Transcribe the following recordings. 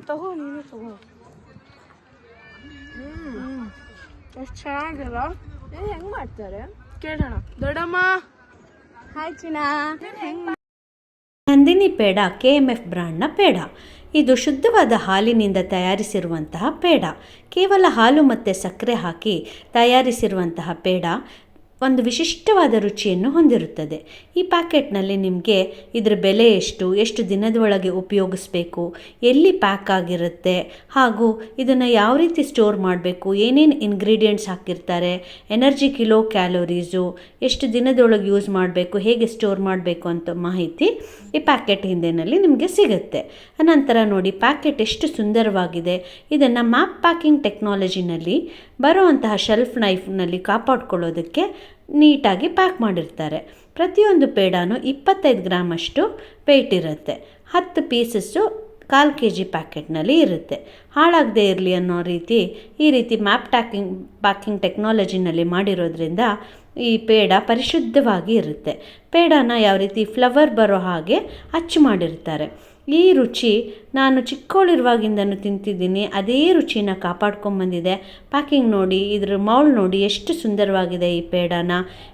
ತಗೋ ನೀನು ತಗೋ. ಎಷ್ಟು ಚೆನ್ನಾಗಿಲ್ಲ. ಹೆಂಗ್ ಮಾಡ್ತಾರೆ ಕೇಳೋಣ. ದೊಡ್ಡಮ್ಮ ಹಾಯ್ ಚಿನಾ, ಹೆಂಗ್ ನಂದಿನಿ ಪೇಡ KMF ಬ್ರ್ಯಾಂಡ್ನ ಪೇಡ. ಇದು ಶುದ್ಧವಾದ ಹಾಲಿನಿಂದ ತಯಾರಿಸಿರುವಂತಹ ಪೇಡ. ಕೇವಲ ಹಾಲು ಮತ್ತು ಸಕ್ಕರೆ ಹಾಕಿ ತಯಾರಿಸಿರುವಂತಹ ಪೇಡ ಒಂದು ವಿಶಿಷ್ಟವಾದ ರುಚಿಯನ್ನು ಹೊಂದಿರುತ್ತದೆ. ಈ ಪ್ಯಾಕೆಟ್ನಲ್ಲಿ ನಿಮಗೆ ಇದರ ಬೆಲೆ ಎಷ್ಟು ದಿನದೊಳಗೆ ಉಪಯೋಗಿಸ್ಬೇಕು, ಎಲ್ಲಿ ಪ್ಯಾಕ್ ಆಗಿರುತ್ತೆ, ಹಾಗೂ ಇದನ್ನು ಯಾವ ರೀತಿ ಸ್ಟೋರ್ ಮಾಡಬೇಕು, ಏನೇನು ಇಂಗ್ರೀಡಿಯೆಂಟ್ಸ್ ಹಾಕಿರ್ತಾರೆ, ಎನರ್ಜಿ ಕಿಲೋ ಕ್ಯಾಲೋರೀಸು, ಎಷ್ಟು ದಿನದೊಳಗೆ ಯೂಸ್ ಮಾಡಬೇಕು, ಹೇಗೆ ಸ್ಟೋರ್ ಮಾಡಬೇಕು ಅಂತ ಮಾಹಿತಿ ಈ ಪ್ಯಾಕೆಟ್ ಹಿಂದೆನಲ್ಲಿ ನಿಮಗೆ ಸಿಗುತ್ತೆ. ಅನಂತರ ನೋಡಿ ಪ್ಯಾಕೆಟ್ ಎಷ್ಟು ಸುಂದರವಾಗಿದೆ. ಇದನ್ನು ಮ್ಯಾಪ್ ಪ್ಯಾಕಿಂಗ್ ಟೆಕ್ನಾಲಜಿನಲ್ಲಿ ಬರುವಂತಹ ಶೆಲ್ಫ್ ನೈಫ್ನಲ್ಲಿ ಕಾಪಾಡ್ಕೊಳ್ಳೋದಕ್ಕೆ ನೀಟಾಗಿ ಪ್ಯಾಕ್ ಮಾಡಿರ್ತಾರೆ. ಪ್ರತಿಯೊಂದು ಪೇಡಾನು 25 ಗ್ರಾಮಷ್ಟು ವೆಯ್ಟ್ ಇರುತ್ತೆ. 10 ಪೀಸಸ್ಸು 1/4 kg ಪ್ಯಾಕೆಟ್ನಲ್ಲಿ ಇರುತ್ತೆ. ಹಾಳಾಗದೇ ಇರಲಿ ಅನ್ನೋ ರೀತಿ ಈ ರೀತಿ ಮ್ಯಾಪ್ ಪ್ಯಾಕಿಂಗ್ ಟೆಕ್ನಾಲಜಿನಲ್ಲಿ ಮಾಡಿರೋದ್ರಿಂದ ಈ ಪೇಡ ಪರಿಶುದ್ಧವಾಗಿ ಇರುತ್ತೆ. ಪೇಡನ ಯಾವ ರೀತಿ ಫ್ಲವರ್ ಬರೋ ಹಾಗೆ ಅಚ್ಚು ಮಾಡಿರ್ತಾರೆ. ಈ ರುಚಿ ನಾನು ಚಿಕ್ಕವಳಿರುವಾಗಿಂದನೂ ತಿಂತಿದ್ದೀನಿ. ಅದೇ ರುಚಿನ ಕಾಪಾಡ್ಕೊಂಬಂದಿದೆ. ಪ್ಯಾಕಿಂಗ್ ನೋಡಿ, ಇದ್ರ ಮೌಲ್ಡ್ ನೋಡಿ ಎಷ್ಟು ಸುಂದರವಾಗಿದೆ ಈ ಪೇಡನ.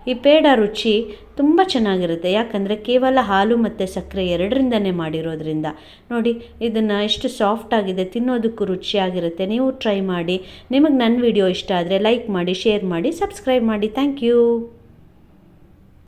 ಈ ಪೇಡ ರುಚಿ ತುಂಬ ಚೆನ್ನಾಗಿರುತ್ತೆ, ಯಾಕಂದರೆ ಕೇವಲ ಹಾಲು ಮತ್ತು ಸಕ್ಕರೆ ಎರಡರಿಂದನೇ ಮಾಡಿರೋದ್ರಿಂದ. ನೋಡಿ ಇದನ್ನು ಎಷ್ಟು ಸಾಫ್ಟಾಗಿದೆ, ತಿನ್ನೋದಕ್ಕೂ ರುಚಿಯಾಗಿರುತ್ತೆ. ನೀವು ಟ್ರೈ ಮಾಡಿ. ನಿಮಗೆ ನನ್ನ ವಿಡಿಯೋ ಇಷ್ಟ ಆದರೆ ಲೈಕ್ ಮಾಡಿ, ಶೇರ್ ಮಾಡಿ, ಸಬ್ಸ್ಕ್ರೈಬ್ ಮಾಡಿ. Thank you.